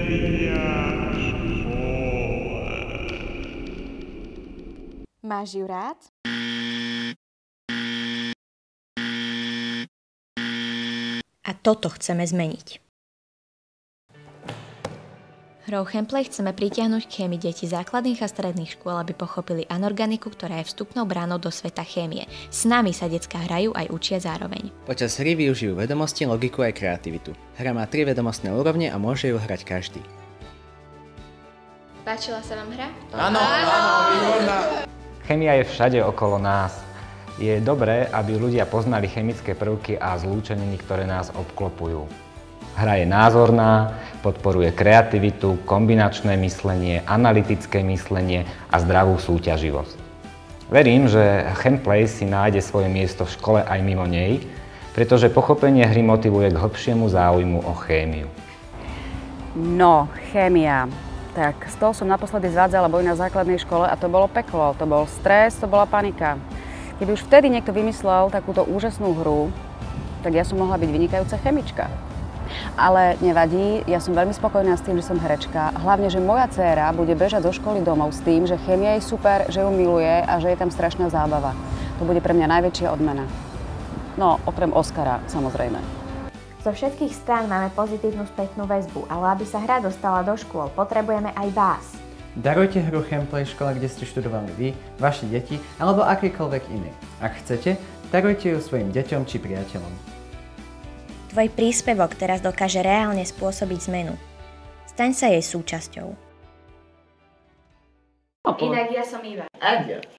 Máš ju rád? A toto chceme zmeniť. Hrou Chemplay chceme pritiahnuť k chémii deti základných a stredných škôl, aby pochopili anorganiku, ktorá je vstupnou bránou do sveta chémie. S nami sa decká hrajú aj učia zároveň. Počas hry využijú vedomosti, logiku aj kreativitu. Hra má 3 vedomostné úrovne a môže ju hrať každý. Páčila sa vám hra? Áno, výborná. Chémia je všade okolo nás. Je dobré, aby ľudia poznali chemické prvky a zlúčeniny, ktoré nás obklopujú. Hra je názorná, podporuje kreativitu, kombinačné myslenie, analytické myslenie a zdravú súťaživosť. Verím, že Chemplay si nájde svoje miesto v škole aj mimo nej, pretože pochopenie hry motivuje k hlbšiemu záujmu o chémiu. No, chémia. Tak z toho som naposledy zvádzala boj na základnej škole a to bolo peklo, to bol stres, to bola panika. Keby už vtedy niekto vymyslel takúto úžasnú hru, tak ja som mohla byť vynikajúca chemička. Ale nevadí, ja som veľmi spokojná s tým, že som herečka. Hlavne, že moja dcéra bude bežať zo školy domov s tým, že chémia je super, že ju miluje a že je tam strašná zábava. To bude pre mňa najväčšia odmena. No, okrem Oscara, samozrejme. Zo všetkých strán máme pozitívnu spätnú väzbu, ale aby sa hra dostala do škôl, potrebujeme aj vás. Darujte hru Chemplay v škole, kde ste študovali vy, vaši deti alebo akýkoľvek iný. Ak chcete, darujte ju svojim deťom či priateľom. Tvoj príspevok teraz dokáže reálne spôsobiť zmenu. Staň sa jej súčasťou. Inak ja som Iva. Aďa.